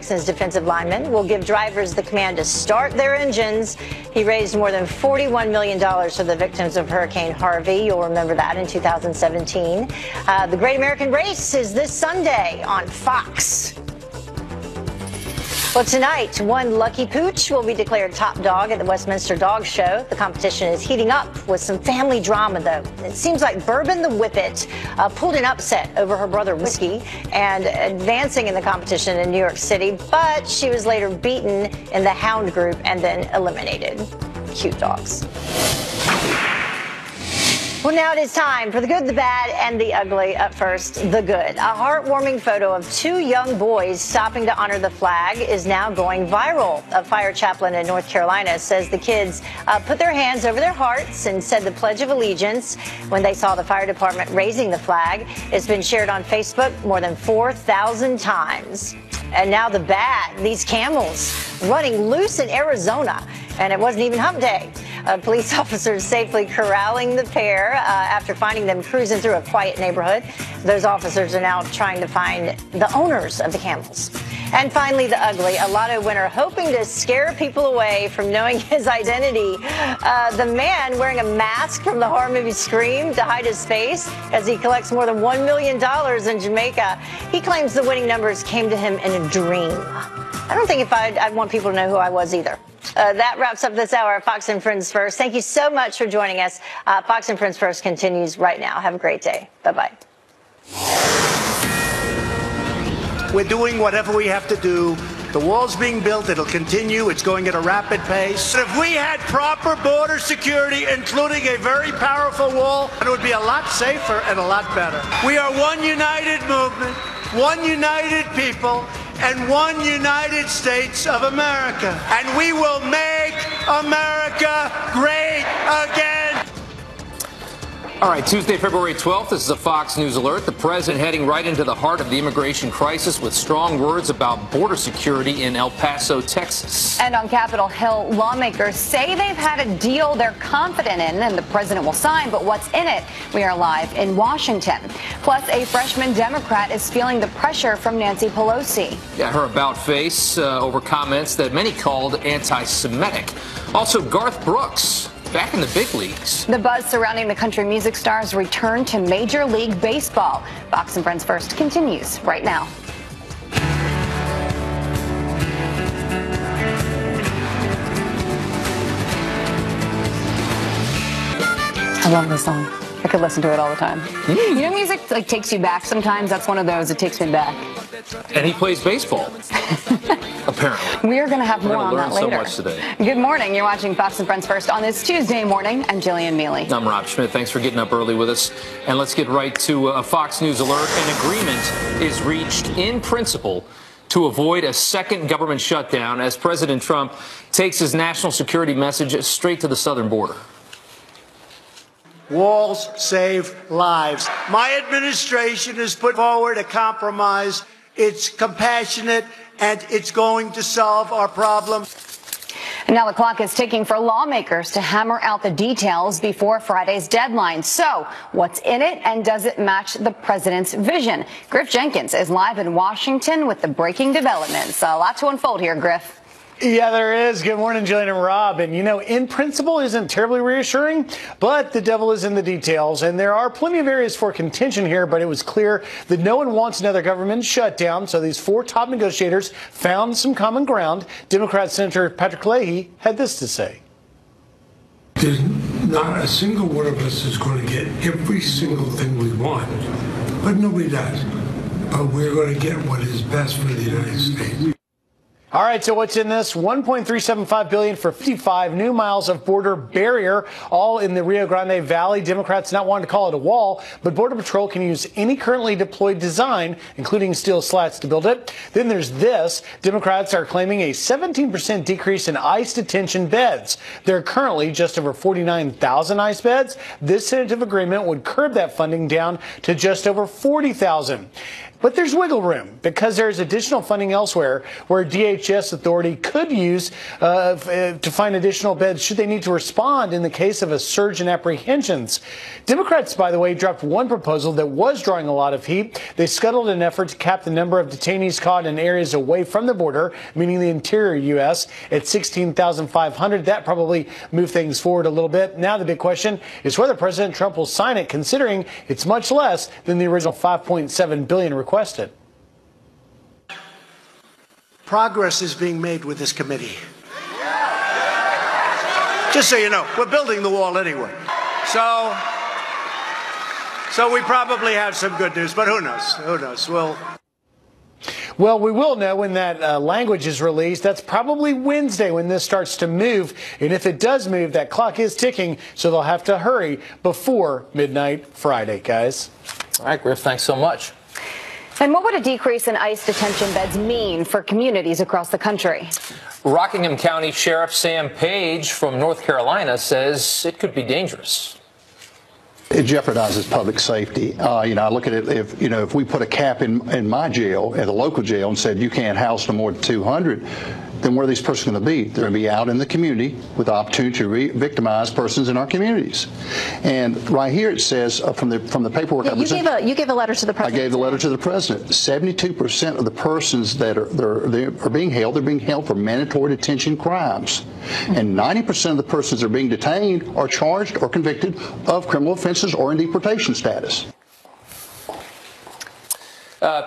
Texans defensive lineman will give drivers the command to start their engines. He raised more than $41 million for the victims of Hurricane Harvey. You'll remember that in 2017. The Great American Race is this Sunday on Fox. Well, tonight, one lucky pooch will be declared top dog at the Westminster Dog Show. The competition is heating up with some family drama, though. It seems like Bourbon the Whippet pulled an upset over her brother Whiskey and advancing in the competition in New York City, but she was later beaten in the Hound group and then eliminated. Cute dogs. Well, now it is time for the good, the bad, and the ugly. Up first, the good. A heartwarming photo of two young boys stopping to honor the flag is now going viral. A fire chaplain in North Carolina says the kids put their hands over their hearts and said the Pledge of Allegiance when they saw the fire department raising the flag. It's been shared on Facebook more than 4,000 times. And now the bad. These camels running loose in Arizona, and it wasn't even hump day. Police officers safely corralling the pair after finding them cruising through a quiet neighborhood. Those officers are now trying to find the owners of the camels. And finally, the ugly. A lotto winner hoping to scare people away from knowing his identity. The man wearing a mask from the horror movie Scream to hide his face as he collects more than $1 million in Jamaica. He claims the winning numbers came to him in a dream. I don't think I'd want people to know who I was either. That wraps up this hour of Fox and Friends First. Thank you so much for joining us. Fox and Friends First continues right now. Have a great day. Bye-bye. We're doing whatever we have to do. The wall's being built. It'll continue. It's going at a rapid pace. If we had proper border security, including a very powerful wall, it would be a lot safer and a lot better. We are one united movement, one united people, and one United States of America. And we will make America great again. All right, Tuesday, February 12th, this is a Fox News alert. The president heading right into the heart of the immigration crisis with strong words about border security in El Paso, Texas. And on Capitol Hill, lawmakers say they've had a deal they're confident in and the president will sign, but what's in it? We are live in Washington. Plus, a freshman Democrat is feeling the pressure from Nancy Pelosi. Yeah, her about face over comments that many called anti-Semitic. Also, Garth Brooks back in the big leagues. The buzz surrounding the country music star's return to Major League Baseball. Fox and Friends First continues right now. I love this song. I could listen to it all the time. You know, music like takes you back sometimes. That's one of those. It takes me back. And he plays baseball. Apparently. We are going to have more on that later. So much today. Good morning. You're watching Fox and Friends First on this Tuesday morning. I'm Jillian Mealy. I'm Rob Schmidt. Thanks for getting up early with us. And let's get right to a Fox News alert. An agreement is reached in principle to avoid a second government shutdown as President Trump takes his national security message straight to the southern border. Walls save lives. My administration has put forward a compromise. It's compassionate, and it's going to solve our problem. And now the clock is ticking for lawmakers to hammer out the details before Friday's deadline. So what's in it, and does it match the president's vision? Griff Jenkins is live in Washington with the breaking developments. A lot to unfold here, Griff. Yeah, there is. Good morning, Jillian and Rob. And, you know, in principle isn't terribly reassuring, but the devil is in the details. And there are plenty of areas for contention here, but it was clear that no one wants another government shutdown. So these four top negotiators found some common ground. Democrat Senator Patrick Leahy had this to say. There's not a single one of us is going to get every single thing we want, but nobody does. But we're going to get what is best for the United States. All right, so what's in this? $1.375 billion for 55 new miles of border barrier, all in the Rio Grande Valley. Democrats not wanting to call it a wall, but Border Patrol can use any currently deployed design, including steel slats, to build it. Then there's this. Democrats are claiming a 17% decrease in ICE detention beds. There are currently just over 49,000 ICE beds. This tentative agreement would curb that funding down to just over 40,000. But there's wiggle room because there's additional funding elsewhere where DHS DHS authority could use to find additional beds should they need to respond in the case of a surge in apprehensions. Democrats, by the way, dropped one proposal that was drawing a lot of heat. They scuttled an effort to cap the number of detainees caught in areas away from the border, meaning the interior U.S., at 16,500. That probably moved things forward a little bit. Now the big question is whether President Trump will sign it, considering it's much less than the original $5.7 billion requested. Progress is being made with this committee. Just so you know, we're building the wall anyway. So we probably have some good news, but who knows? Who knows? Well, we will know when that language is released. That's probably Wednesday when this starts to move. And if it does move, that clock is ticking, so they'll have to hurry before midnight Friday, guys. All right, Griff, thanks so much. And what would a decrease in ICE detention beds mean for communities across the country? Rockingham County Sheriff Sam Page from North Carolina says it could be dangerous. It jeopardizes public safety. I look at it, if we put a cap in my jail, at a local jail, and said you can't house no more than 200, then where are these persons going to be? They're going to be out in the community with the opportunity to re-victimize persons in our communities. And right here it says from the paperwork I presented, you gave a letter to the president. I gave the letter to the president. 72% of the persons that are being held, they're being held for mandatory detention crimes. And 90% of the persons that are being detained are charged or convicted of criminal offenses or in deportation status.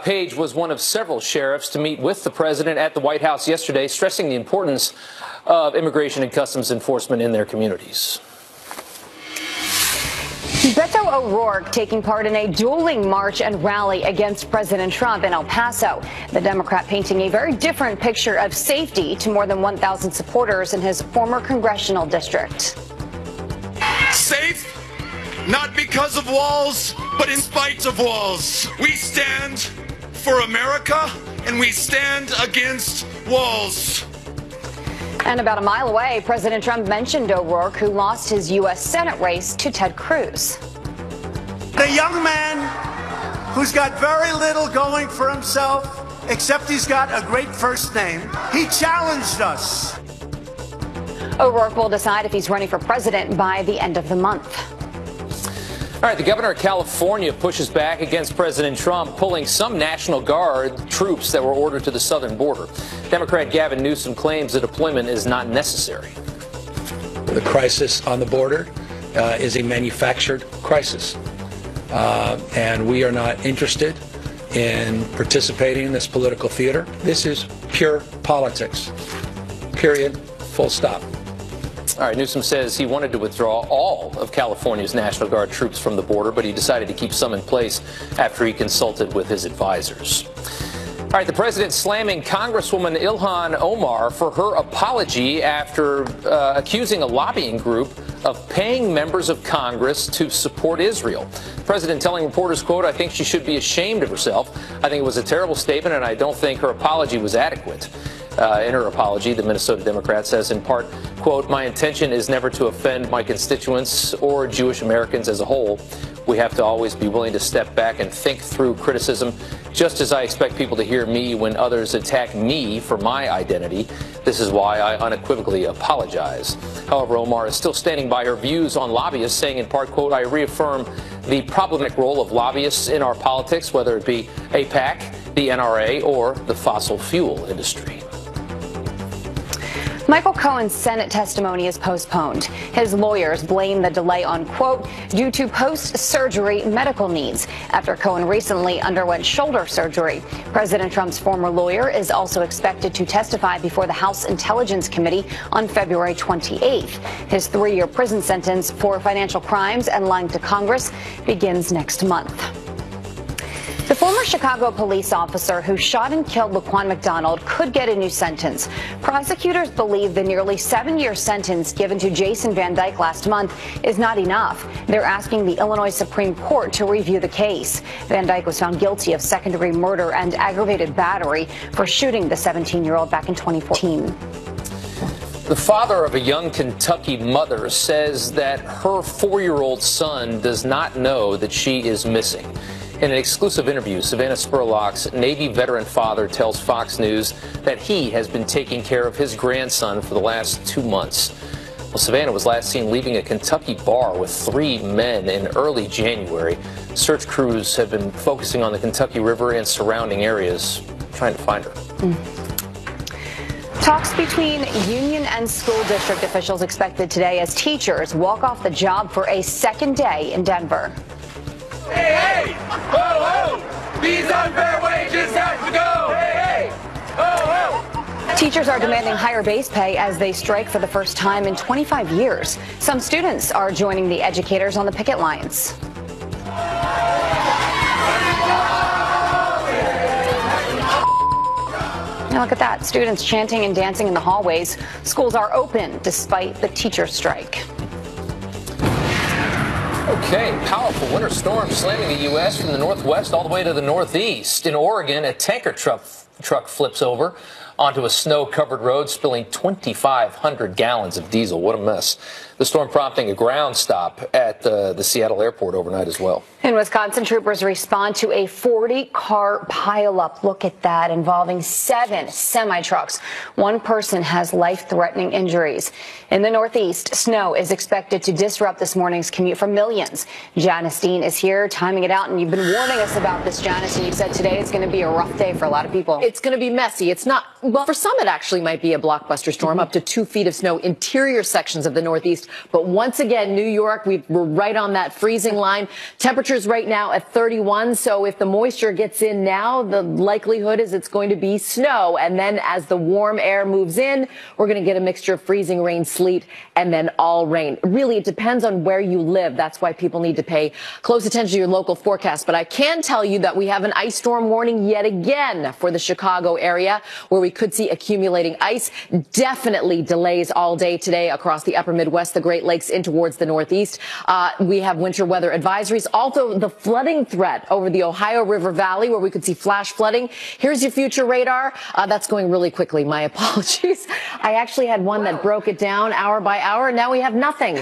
Page was one of several sheriffs to meet with the president at the White House yesterday, stressing the importance of immigration and customs enforcement in their communities. Beto O'Rourke taking part in a dueling march and rally against President Trump in El Paso. The Democrat painting a very different picture of safety to more than 1,000 supporters in his former congressional district. Safe, not because of walls, but in spite of walls. We stand for America, and we stand against walls. And about a mile away, President Trump mentioned O'Rourke, who lost his U.S. Senate race to Ted Cruz. The young man who's got very little going for himself, except he's got a great first name. He challenged us. O'Rourke will decide if he's running for president by the end of the month. All right, the governor of California pushes back against President Trump, pulling some National Guard troops that were ordered to the southern border. Democrat Gavin Newsom claims the deployment is not necessary. The crisis on the border is a manufactured crisis, and we are not interested in participating in this political theater. This is pure politics, period, full stop. All right, Newsom says he wanted to withdraw all of California's National Guard troops from the border, but he decided to keep some in place after he consulted with his advisors. All right, the president slamming Congresswoman Ilhan Omar for her apology after accusing a lobbying group of paying members of Congress to support Israel. The president telling reporters, quote, "I think she should be ashamed of herself. I think it was a terrible statement, and I don't think her apology was adequate." In her apology, the Minnesota Democrat says in part, quote, "My intention is never to offend my constituents or Jewish Americans as a whole. We have to always be willing to step back and think through criticism, just as I expect people to hear me when others attack me for my identity. This is why I unequivocally apologize." However, Omar is still standing by her views on lobbyists, saying in part, quote, "I reaffirm the problematic role of lobbyists in our politics, whether it be AIPAC, the NRA, or the fossil fuel industry." Michael Cohen's Senate testimony is postponed. His lawyers blame the delay on, quote, "due to post-surgery medical needs," after Cohen recently underwent shoulder surgery. President Trump's former lawyer is also expected to testify before the House Intelligence Committee on February 28th. His 3-year prison sentence for financial crimes and lying to Congress begins next month. The former Chicago police officer who shot and killed Laquan McDonald could get a new sentence. Prosecutors believe the nearly 7-year sentence given to Jason Van Dyke last month is not enough. They're asking the Illinois Supreme Court to review the case. Van Dyke was found guilty of second-degree murder and aggravated battery for shooting the 17-year-old back in 2014. The father of a young Kentucky mother says that her 4-year-old son does not know that she is missing. In an exclusive interview, Savannah Spurlock's Navy veteran father tells Fox News that he has been taking care of his grandson for the last 2 months. Well, Savannah was last seen leaving a Kentucky bar with 3 men in early January. Search crews have been focusing on the Kentucky River and surrounding areas, trying to find her. Talks between union and school district officials expected today as teachers walk off the job for a second day in Denver. Hey, hey! Ho, ho! These unfair wages have to go! Hey, hey! Ho, ho! Teachers are demanding higher base pay as they strike for the first time in 25 years. Some students are joining the educators on the picket lines. Now look at that. Students chanting and dancing in the hallways. Schools are open despite the teacher strike. Okay, powerful winter storm slamming the U.S. from the northwest all the way to the northeast. In Oregon, a tanker truck flips over onto a snow-covered road, spilling 2,500 gallons of diesel. What a mess. The storm prompting a ground stop at the Seattle airport overnight as well. In Wisconsin, troopers respond to a 40-car pileup. Look at that, involving 7 semi-trucks. 1 person has life-threatening injuries. In the Northeast, snow is expected to disrupt this morning's commute for millions. Janice Dean is here, timing it out, and you've been warning us about this, Janice, and you said today it's going to be a rough day for a lot of people. It's going to be messy. It's not, well, for some it actually might be a blockbuster storm, up to 2 feet of snow, interior sections of the Northeast. But once again, New York, we're right on that freezing line. Temperatures right now at 31. So if the moisture gets in now, the likelihood is it's going to be snow. And then as the warm air moves in, we're going to get a mixture of freezing rain, sleet, and then all rain. Really, it depends on where you live. That's why people need to pay close attention to your local forecast. But I can tell you that we have an ice storm warning yet again for the Chicago area, where we could see accumulating ice. Definitely delays all day today across the upper Midwest, the Great Lakes in towards the Northeast. We have winter weather advisories. Also, the flooding threat over the Ohio River Valley, where we could see flash flooding. Here's your future radar. That's going really quickly. My apologies. I actually had one that broke it down hour by hour. Now we have nothing.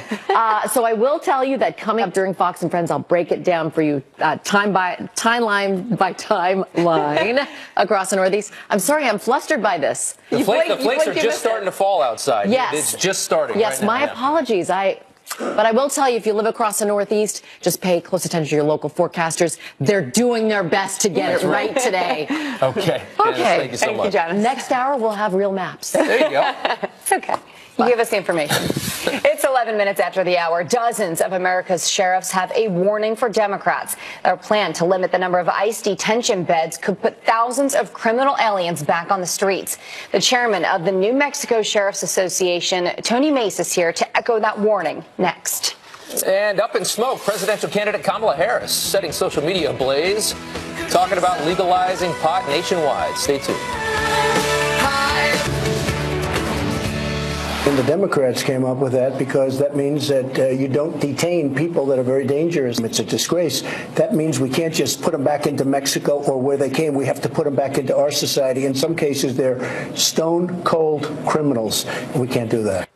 So I will tell you that coming up during Fox and Friends, I'll break it down for you timeline by timeline across the Northeast. I'm sorry, I'm flustered by this. The flakes are just starting to fall outside. Yes. It's just starting. Yes, right now. my apologies. But I will tell you, if you live across the Northeast, just pay close attention to your lolocal forecasters. They're doing their best to get it right today. Okay. Okay. Thank you so much. Janice. Next hour, we'll have real maps. There you go. It's okay. You give us the information. It's 11 minutes after the hour. Dozens of America's sheriffs have a warning for Democrats. Their plan to limit the number of ICE detention beds could put thousands of criminal aliens back on the streets. The chairman of the New Mexico Sheriff's Association, Tony Mace, is here to echo that warning next. And up in smoke, presidential candidate Kamala Harris setting social media ablaze, talking about legalizing pot nationwide. Stay tuned. And the Democrats came up with that because that means that you don't detain people that are very dangerous. It's a disgrace. That means we can't just put them back into Mexico or where they came. We have to put them back into our society. In some cases, they're stone cold criminals. We can't do that.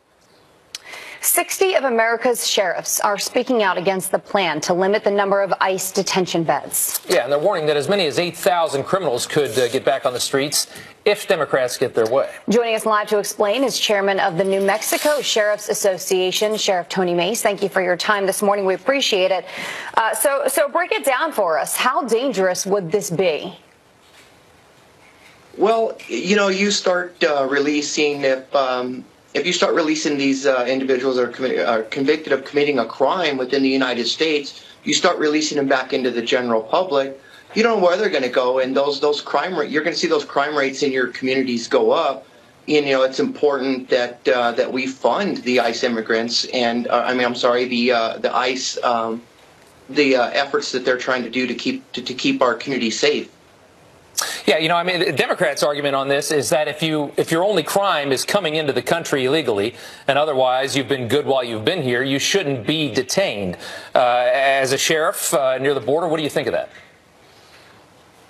60 of America's sheriffs are speaking out against the plan to limit the number of ICE detention beds. Yeah, and they're warning that as many as 8,000 criminals could get back on the streets if Democrats get their way. Joining us live to explain is chairman of the New Mexico Sheriff's Association, Sheriff Tony Mace. Thank you for your time this morning. We appreciate it. So break it down for us. How dangerous would this be? Well, you know, you start releasing if you start releasing these individuals that are convicted of committing a crime within the United States, you start releasing them back into the general public. You don't know where they're going to go, and those crime rates, you're going to see those crime rates in your communities go up. And, you know, it's important that that we fund the ICE immigrants and the ICE the efforts that they're trying to do to keep our community safe. Yeah, you know, I mean, the Democrats' argument on this is that if your only crime is coming into the country illegally and otherwise you've been good while you've been here, you shouldn't be detained. As a sheriff near the border, what do you think of that?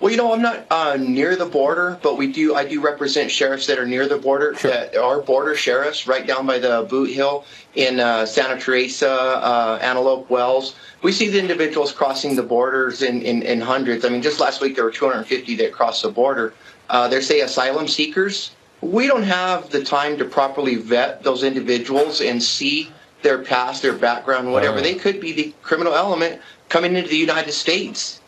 Well, you know, I'm not near the border, but I do represent sheriffs that are near the border, that are border sheriffs right down by the Boot Hill in Santa Teresa, Antelope Wells. We see the individuals crossing the borders in hundreds. I mean, just last week there were 250 that crossed the border. They're, say, asylum seekers. We don't have the time to properly vet those individuals and see their past, their background, whatever. They could be the criminal element coming into the United States.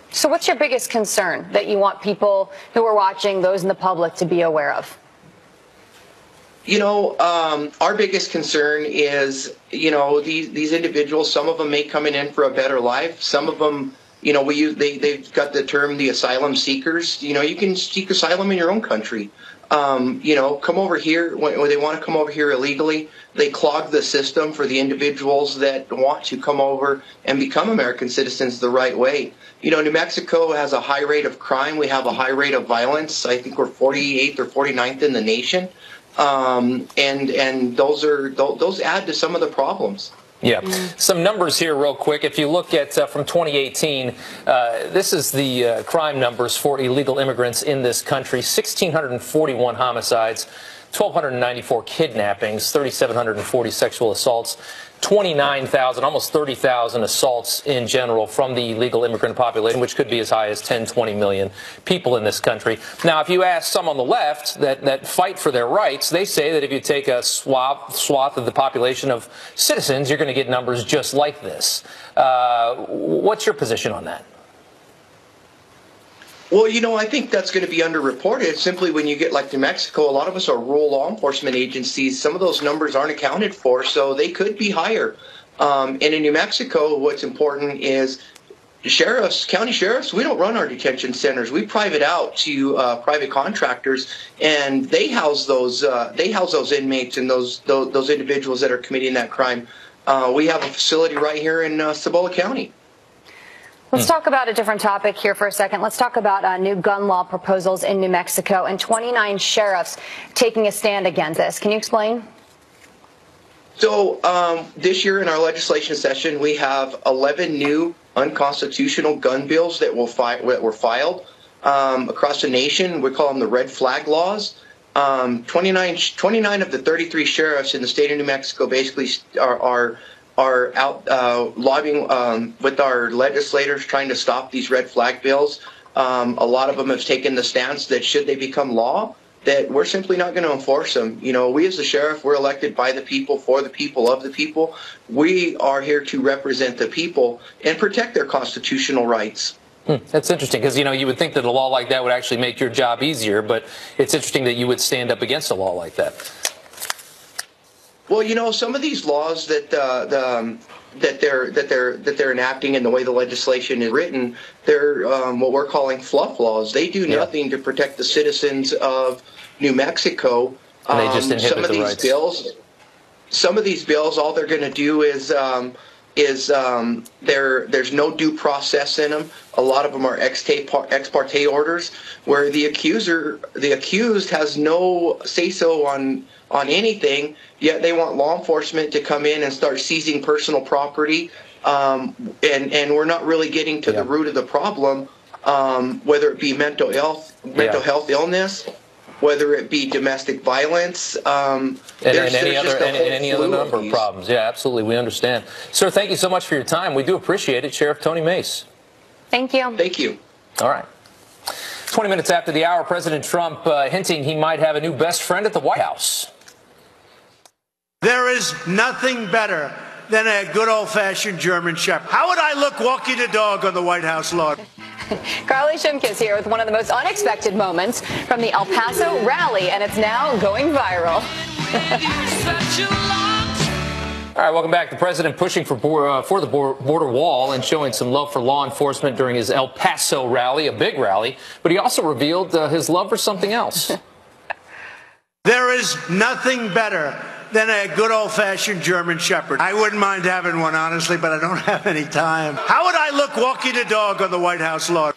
So what's your biggest concern that you want people who are watching, those in the public, to be aware of? You know, our biggest concern is, you know, these individuals, some of them may come in for a better life. Some of them, you know, they've got the term the asylum seekers. You know, you can seek asylum in your own country. You know, come over here when they want to come over here illegally. They clog the system for the individuals that want to come over and become American citizens the right way. You know, New Mexico has a high rate of crime. We have a high rate of violence. I think we're 48th or 49th in the nation. And those add to some of the problems. Yeah. Some numbers here real quick. If you look at from 2018, this is the crime numbers for illegal immigrants in this country. 1,641 homicides, 1,294 kidnappings, 3,740 sexual assaults, 29,000, almost 30,000 assaults in general from the illegal immigrant population, which could be as high as 10, 20 million people in this country. Now, if you ask some on the left that fight for their rights, they say that if you take a swath of the population of citizens, you're going to get numbers just like this. What's your position on that? Well, you know, I think that's going to be underreported. Simply when you get like New Mexico, a lot of us are rural law enforcement agencies. Some of those numbers aren't accounted for, so they could be higher. And in New Mexico, what's important is sheriffs, county sheriffs, we don't run our detention centers. We private out to private contractors, and they house those inmates and those individuals that are committing that crime. We have a facility right here in Cibola County. Let's talk about a different topic here for a second. Let's talk about new gun law proposals in New Mexico and 29 sheriffs taking a stand against this. Can you explain? So this year in our legislation session, we have 11 new unconstitutional gun bills that were filed across the nation. We call them the red flag laws. 29 of the 33 sheriffs in the state of New Mexico basically are out lobbying with our legislators trying to stop these red flag bills. A lot of them have taken the stance that should they become law, that we're simply not going to enforce them. You know, we as the sheriff, we're elected by the people, for the people, of the people. We are here to represent the people and protect their constitutional rights. That's interesting because, you know, you would think that a law like that would actually make your job easier, but it's interesting that you would stand up against a law like that. Well, you know, some of these laws that they're enacting and the way the legislation is written, they're what we're calling fluff laws. They do nothing to protect the citizens of New Mexico. And they just inhibit the rights. Some of these bills, all they're going to do is there's no due process in them. A lot of them are ex parte orders, where the accused has no say-so on anything, yet they want law enforcement to come in and start seizing personal property, and we're not really getting to the root of the problem, whether it be mental health illness, whether it be domestic violence, and any other number of problems. Yeah, absolutely. We understand. Sir, thank you so much for your time. We do appreciate it. Sheriff Tony Mace. Thank you. Thank you. All right. 20 minutes after the hour, President Trump hinting he might have a new best friend at the White House. There is nothing better than a good old-fashioned German Shepherd. How would I look walking the dog on the White House lawn? Carly Shimkus here with one of the most unexpected moments from the El Paso rally, and it's now going viral. All right, welcome back. The president pushing for the border wall and showing some love for law enforcement during his El Paso rally, a big rally, but he also revealed his love for something else. There is nothing better than a good old-fashioned German Shepherd. I wouldn't mind having one, honestly, but I don't have any time. How would I look walking the dog on the White House lawn?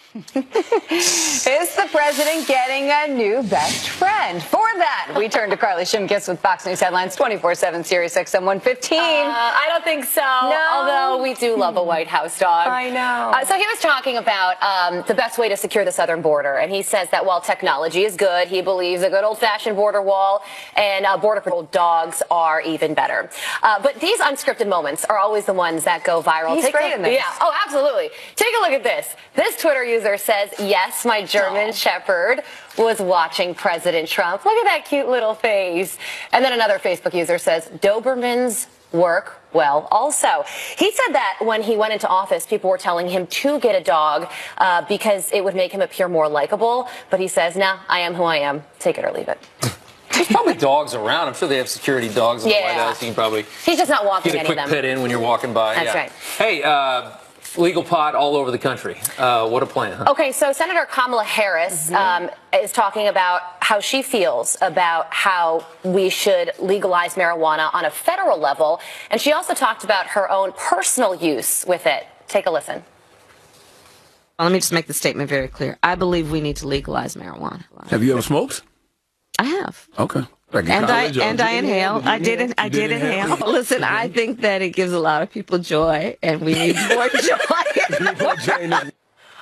Is the president getting a new best friend? And for that, we turn to Carly Shimkus with Fox News Headlines 24/7 Sirius XM 115. I don't think so. No. Although we do love a White House dog. I know. So he was talking about the best way to secure the southern border. And he says that while technology is good, he believes a good old-fashioned border wall and Border Patrol dogs are even better. But these unscripted moments are always the ones that go viral. He's great in this. Yeah. Oh, absolutely. Take a look at this. This Twitter user says, yes, my German Shepherd was watching President Trump. Look at that cute little face. And then another Facebook user says, Dobermans work well also. He said that when he went into office, people were telling him to get a dog because it would make him appear more likable. But he says, nah, I am who I am. Take it or leave it. There's probably dogs around. I'm sure they have security dogs in the White House. You can probably He's just not walking get a quick any of them. pet in when you're walking by. That's right. Hey, legal pot all over the country. What a plan, huh? Okay, so Senator Kamala Harris is talking about how she feels about how we should legalize marijuana on a federal level. And she also talked about her own personal use with it. Take a listen. Let me just make the statement very clear. I believe we need to legalize marijuana. Have you ever smoked? I have. Okay. And I inhale. I did inhale. Listen, I think that it gives a lot of people joy, and we need more joy.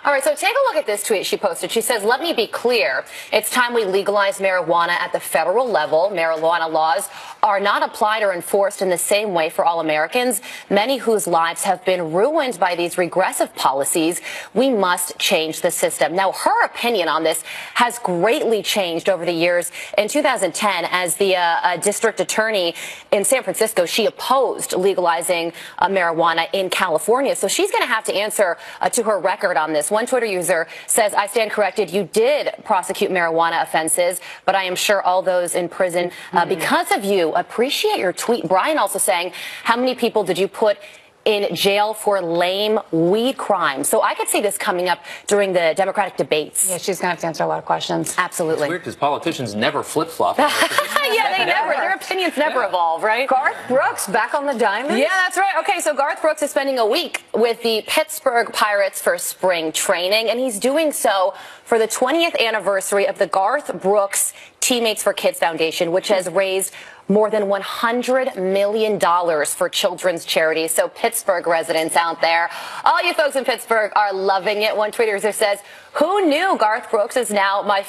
All right, so take a look at this tweet she posted. She says, let me be clear. It's time we legalize marijuana at the federal level. Marijuana laws are not applied or enforced in the same way for all Americans, many whose lives have been ruined by these regressive policies. We must change the system. Now, her opinion on this has greatly changed over the years. In 2010, as the district attorney in San Francisco, she opposed legalizing marijuana in California. So she's going to have to answer to her record on this. One Twitter user says, I stand corrected. You did prosecute marijuana offenses, but I am sure all those in prison because of you appreciate your tweet. Brian also saying, how many people did you put in jail for lame weed crimes? So I could see this coming up during the Democratic debates. Yeah, she's going to have to answer a lot of questions. Absolutely. It's weird because politicians never flip-flop. Yeah, they never. Their opinions never evolve, right? Garth Brooks back on the diamond? Yeah, that's right. Okay, so Garth Brooks is spending a week with the Pittsburgh Pirates for spring training, and he's doing so for the 20th anniversary of the Garth Brooks Teammates for Kids Foundation, which has raised more than $100 million for children's charities. So Pittsburgh residents out there, all you folks in Pittsburgh are loving it. One Twitter user says, who knew Garth Brooks is now my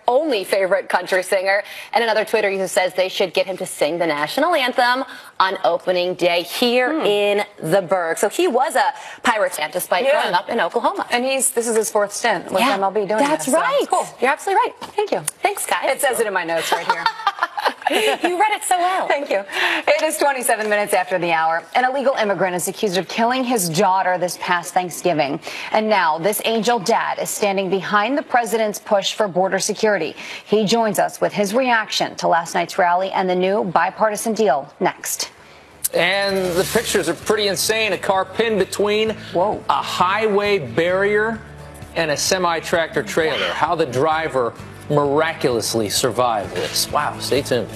only favorite country singer? And another Twitter user says they should get him to sing the national anthem on opening day here in the Berg. So he was a Pirates fan despite growing up in Oklahoma. And this is his fourth stint with MLB doing That's this. right. So, cool. You're absolutely right. Thank you. Thanks, guys. It says it in my notes right here. You read it so well. Thank you. It is 27 minutes after the hour. An illegal immigrant is accused of killing his daughter this past Thanksgiving. And now this angel dad is standing behind the president's push for border security. He joins us with his reaction to last night's rally and the new bipartisan deal next. And the pictures are pretty insane. A car pinned between a highway barrier and a semi-tractor trailer. How the driver miraculously survived this. Wow, stay tuned.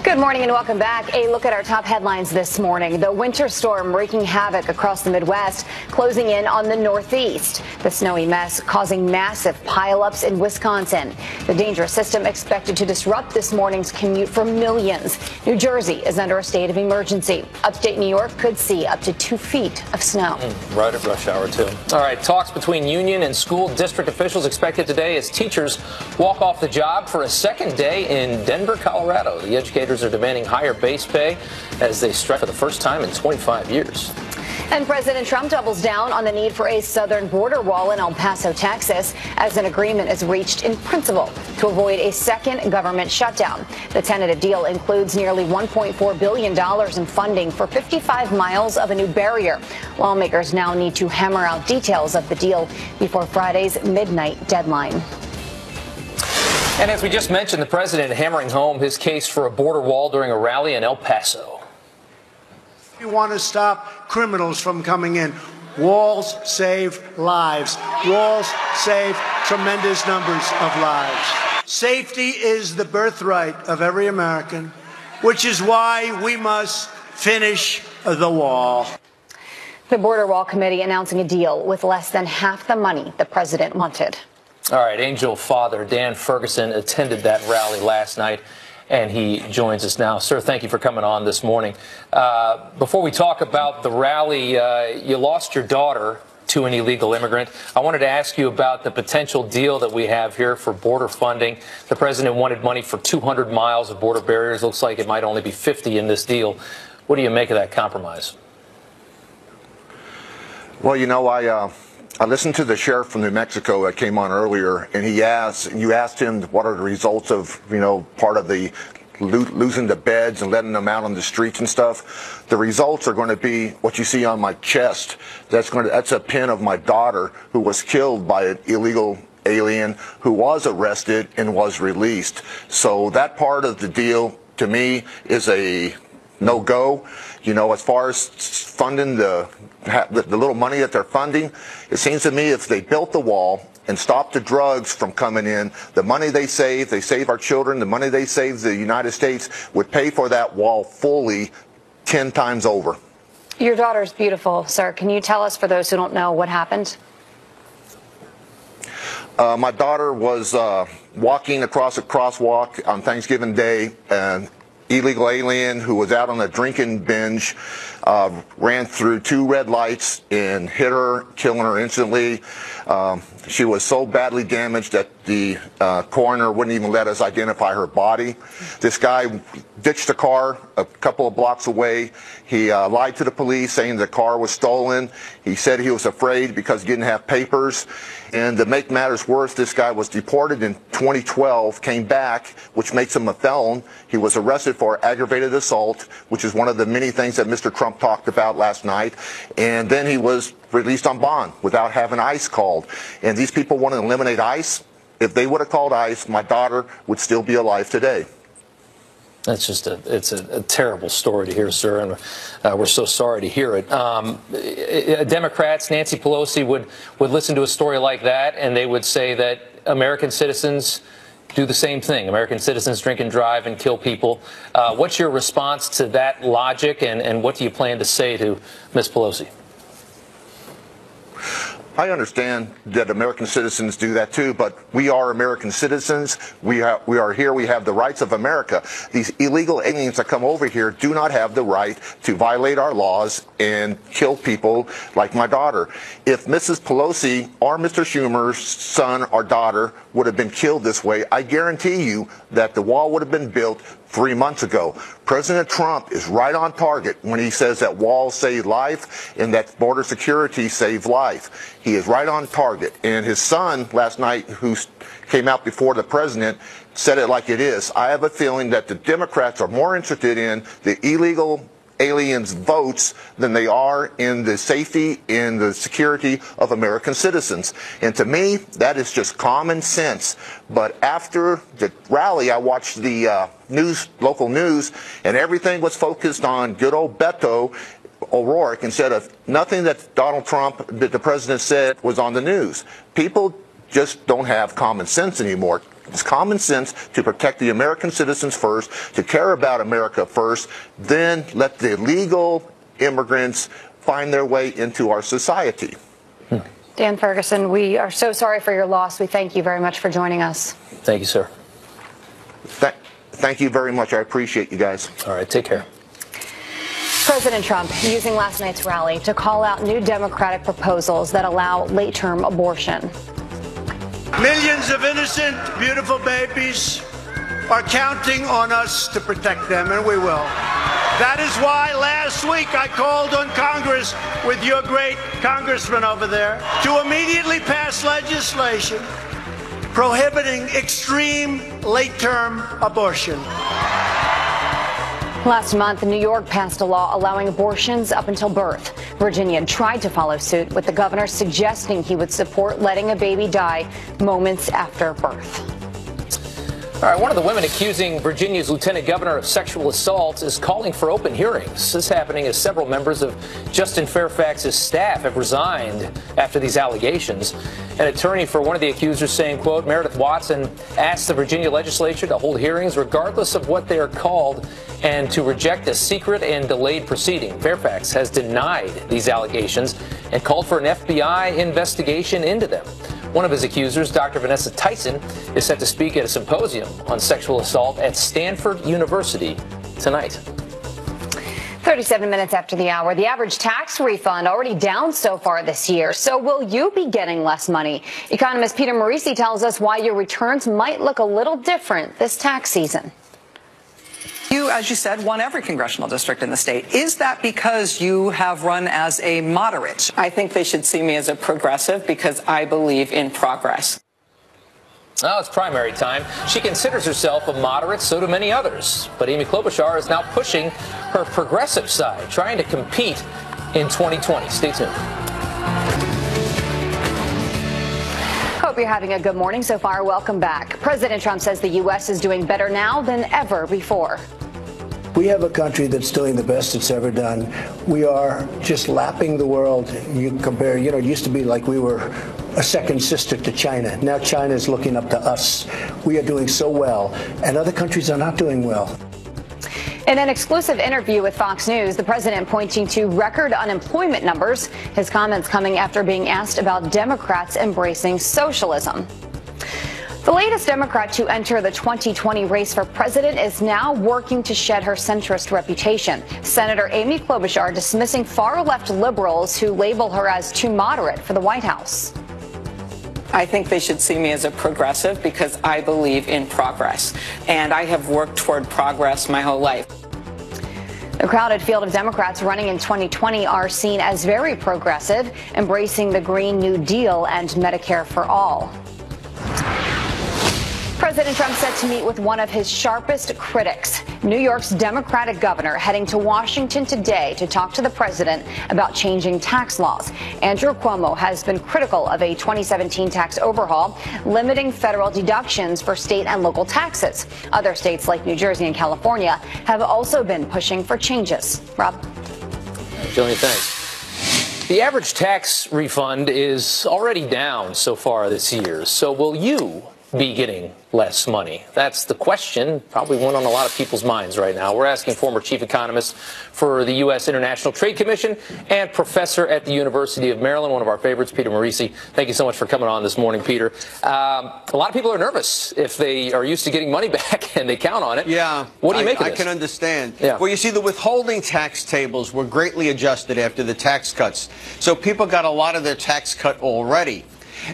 Good morning and welcome back. A look at our top headlines this morning. The winter storm wreaking havoc across the Midwest, closing in on the Northeast. The snowy mess causing massive pileups in Wisconsin. The dangerous system expected to disrupt this morning's commute for millions. New Jersey is under a state of emergency. Upstate New York could see up to 2 feet of snow. Right at rush hour, too. All right, talks between union and school district officials expected today as teachers walk off the job for a second day in Denver, Colorado. The educators are demanding higher base pay as they strike for the first time in 25 years. And President Trump doubles down on the need for a southern border wall in El Paso, Texas, as an agreement is reached in principle to avoid a second government shutdown. The tentative deal includes nearly $1.4 billion in funding for 55 miles of a new barrier. Lawmakers now need to hammer out details of the deal before Friday's midnight deadline. And as we just mentioned, the president hammering home his case for a border wall during a rally in El Paso. We want to stop criminals from coming in. Walls save lives. Walls save tremendous numbers of lives. Safety is the birthright of every American, which is why we must finish the wall. The Border Wall Committee announcing a deal with less than half the money the president wanted. All right, Angel Father Dan Ferguson attended that rally last night, and he joins us now. Sir, thank you for coming on this morning. Before we talk about the rally, you lost your daughter to an illegal immigrant. I wanted to ask you about the potential deal that we have here for border funding. The president wanted money for 200 miles of border barriers. Looks like it might only be 50 in this deal. What do you make of that compromise? Well, you know, I listened to the sheriff from New Mexico that came on earlier, and you asked him what are the results of, part of the losing the beds and letting them out on the streets and stuff. The results are going to be what you see on my chest. That's a pin of my daughter who was killed by an illegal alien who was arrested and was released. So that part of the deal to me is a no-go. As far as funding the little money that they're funding, it seems to me if they built the wall and stop the drugs from coming in, the money they save our children, the money they save the United States would pay for that wall fully 10 times over. Your daughter's beautiful, sir. Can you tell us, for those who don't know, what happened? My daughter was walking across a crosswalk on Thanksgiving Day, and illegal alien who was out on a drinking binge ran through 2 red lights and hit her, killing her instantly. She was so badly damaged that the coroner wouldn't even let us identify her body. This guy ditched the car a couple of blocks away. He lied to the police saying the car was stolen. He said he was afraid because he didn't have papers. And to make matters worse, this guy was deported in 2012, came back, which makes him a felon. He was arrested for aggravated assault, which is one of the many things that Mr. Trump talked about last night. And then he was released on bond without having ICE called. And these people want to eliminate ICE. If they would have called ICE, my daughter would still be alive today. That's just it's a terrible story to hear, sir, and we're so sorry to hear it. Democrats, Nancy Pelosi would listen to a story like that, and they would say that American citizens do the same thing. American citizens drink and drive and kill people. What's your response to that logic, and what do you plan to say to Ms. Pelosi? I understand that American citizens do that too, but we are American citizens. We are here. We have the rights of America. These illegal aliens that come over here do not have the right to violate our laws and kill people like my daughter. If Mrs. Pelosi or Mr. Schumer's son or daughter would have been killed this way, I guarantee you that the wall would have been built 3 months ago. President Trump is right on target when he says that walls save life and that border security save life. He is right on target. And his son last night, who came out before the president, said it like it is. I have a feeling that the Democrats are more interested in the illegal aliens' votes than they are in the safety and the security of American citizens. And to me, that is just common sense. But after the rally, I watched the local news, and everything was focused on good old Beto O'Rourke instead of nothing that Donald Trump, that the president said, was on the news. People just don't have common sense anymore. It's common sense to protect the American citizens first, to care about America first, then let the illegal immigrants find their way into our society. Dan Ferguson, we are so sorry for your loss. We thank you very much for joining us. Thank you, sir. Thank you very much. I appreciate you guys. All right, take care. President Trump using last night's rally to call out new Democratic proposals that allow late-term abortion. Millions of innocent, beautiful babies are counting on us to protect them, and we will. That is why last week I called on Congress, with your great congressman over there, to immediately pass legislation prohibiting extreme late-term abortion. Last month, New York passed a law allowing abortions up until birth. Virginia tried to follow suit, with the governor suggesting he would support letting a baby die moments after birth. All right, one of the women accusing Virginia's lieutenant governor of sexual assault is calling for open hearings. This is happening as several members of Justin Fairfax's staff have resigned after these allegations. An attorney for one of the accusers saying, quote, Meredith Watson asked the Virginia legislature to hold hearings regardless of what they are called and to reject a secret and delayed proceeding. Fairfax has denied these allegations and called for an FBI investigation into them. One of his accusers, Dr. Vanessa Tyson, is set to speak at a symposium on sexual assault at Stanford University tonight. 37 minutes after the hour, the average tax refund already down so far this year. So will you be getting less money? Economist Peter Morici tells us why your returns might look a little different this tax season. You, as you said, won every congressional district in the state. Is that because you have run as a moderate? I think they should see me as a progressive because I believe in progress. Well, it's primary time. She considers herself a moderate, so do many others. But Amy Klobuchar is now pushing her progressive side, trying to compete in 2020. Stay tuned. Hope you're having a good morning so far. Welcome back. President Trump says the U.S. is doing better now than ever before. We have a country that's doing the best it's ever done. We are just lapping the world. You can compare, it used to be like we were a second sister to China. Now China is looking up to us. We are doing so well, and other countries are not doing well. In an exclusive interview with Fox News, the president pointing to record unemployment numbers, his comments coming after being asked about Democrats embracing socialism. The latest Democrat to enter the 2020 race for president is now working to shed her centrist reputation. Senator Amy Klobuchar dismissing far-left liberals who label her as too moderate for the White House. I think they should see me as a progressive because I believe in progress. And I have worked toward progress my whole life. The crowded field of Democrats running in 2020 are seen as very progressive, embracing the Green New Deal and Medicare for all. President Trump set to meet with one of his sharpest critics, New York's Democratic governor, heading to Washington today to talk to the president about changing tax laws. Andrew Cuomo has been critical of a 2017 tax overhaul, limiting federal deductions for state and local taxes. Other states like New Jersey and California have also been pushing for changes. Rob? Jillian, thanks. The average tax refund is already down so far this year. So will you be getting less money? That's the question, probably one on a lot of people's minds right now. We're asking former chief economist for the U.S. International Trade Commission and professor at the University of Maryland, one of our favorites, Peter Morici. Thank you so much for coming on this morning, Peter. A lot of people are nervous if they are used to getting money back and they count on it. Yeah. What do you make of this? I can understand. Yeah. Well, you see, the withholding tax tables were greatly adjusted after the tax cuts. So people got a lot of their tax cut already.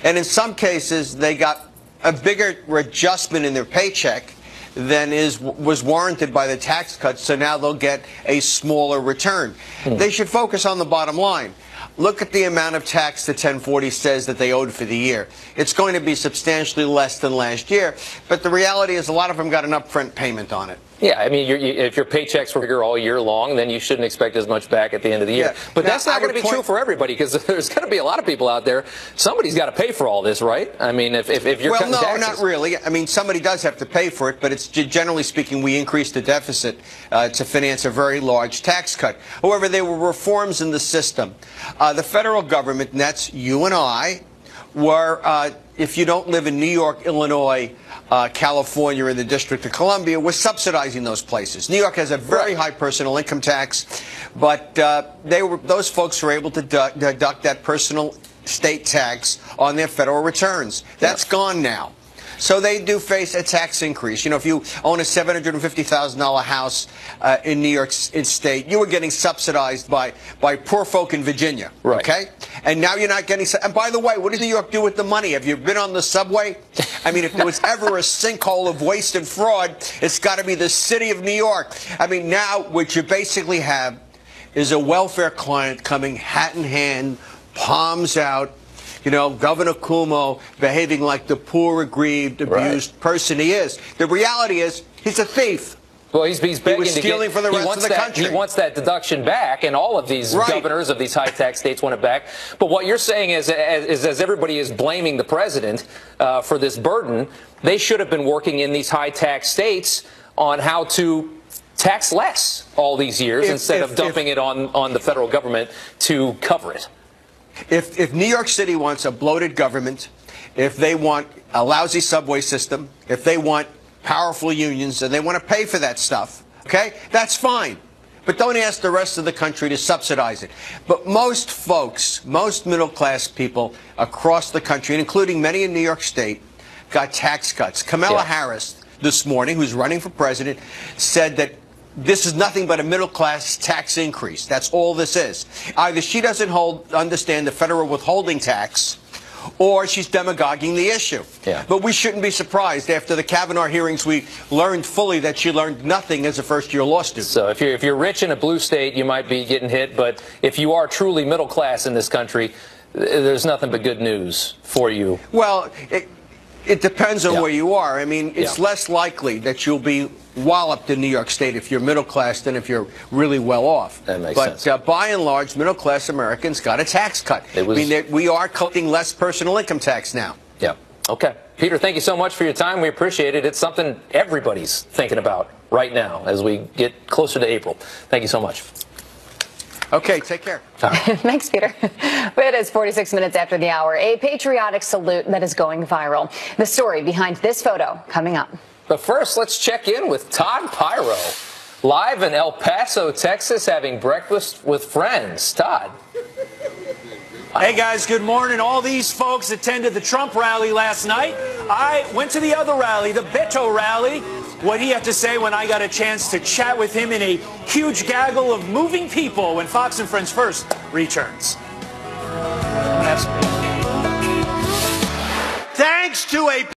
And in some cases, they got a bigger adjustment in their paycheck than was warranted by the tax cuts, so now they'll get a smaller return. They should focus on the bottom line. Look at the amount of tax the 1040 says that they owed for the year. It's going to be substantially less than last year, but the reality is a lot of them got an upfront payment on it. Yeah, I mean, if your paychecks were bigger all year long, then you shouldn't expect as much back at the end of the year. Yeah. But Now, that's not going to be true for everybody, because there's going to be a lot of people out there. Somebody's got to pay for all this, right? I mean, if you're cutting taxes. Well, no, not really. I mean, somebody does have to pay for it, but it's generally speaking, we increased the deficit to finance a very large tax cut. However, there were reforms in the system. The federal government, and that's you and I, were, if you don't live in New York, Illinois, California, or the District of Columbia, we're subsidizing those places. New York has a very high personal income tax, but those folks were able to deduct that personal state tax on their federal returns. That's gone now. So they do face a tax increase. You know, if you own a $750,000 house in New York State, you were getting subsidized by poor folk in Virginia. Right. Okay? And now you're not getting. And by the way, what does New York do with the money? Have you been on the subway? I mean, if there was ever a sinkhole of waste and fraud, it's got to be the city of New York. I mean, now what you basically have is a welfare client coming hat in hand, palms out. You know, Governor Cuomo behaving like the poor, aggrieved, abused person he is. The reality is he's a thief. Well, he's begging he was stealing for the rest of the country. He wants that deduction back, and all of these governors of these high-tax states want it back. But what you're saying is as everybody is blaming the president for this burden, they should have been working in these high-tax states on how to tax less all these years instead of dumping it on the federal government to cover it. If New York City wants a bloated government, if they want a lousy subway system, if they want powerful unions and they want to pay for that stuff, okay, that's fine. But don't ask the rest of the country to subsidize it. But most folks, most middle-class people across the country, including many in New York State, got tax cuts. Kamala Harris this morning, who's running for president, said that this is nothing but a middle-class tax increase. That's all this is. Either she doesn't understand the federal withholding tax, or she's demagoguing the issue. Yeah. But we shouldn't be surprised. After the Kavanaugh hearings, we learned fully that she learned nothing as a first-year law student. So if you're rich in a blue state, you might be getting hit. But if you are truly middle class in this country, there's nothing but good news for you. Well, it depends on where you are. I mean, it's less likely that you'll be walloped in New York State if you're middle class than if you're really well off. That makes sense. But by and large, middle class Americans got a tax cut. We are collecting less personal income tax now. Yeah. Okay. Peter, thank you so much for your time. We appreciate it. It's something everybody's thinking about right now as we get closer to April. Thank you so much. Okay, take care. Thanks, Peter. It is 46 minutes after the hour. A patriotic salute that is going viral. The story behind this photo coming up. But first, let's check in with Todd Pyro, live in El Paso, Texas, having breakfast with friends. Todd. Hey, guys, good morning. All these folks attended the Trump rally last night. I went to the other rally, the Beto rally. What he had to say when I got a chance to chat with him in a huge gaggle of moving people when Fox and Friends First returns. Thanks to a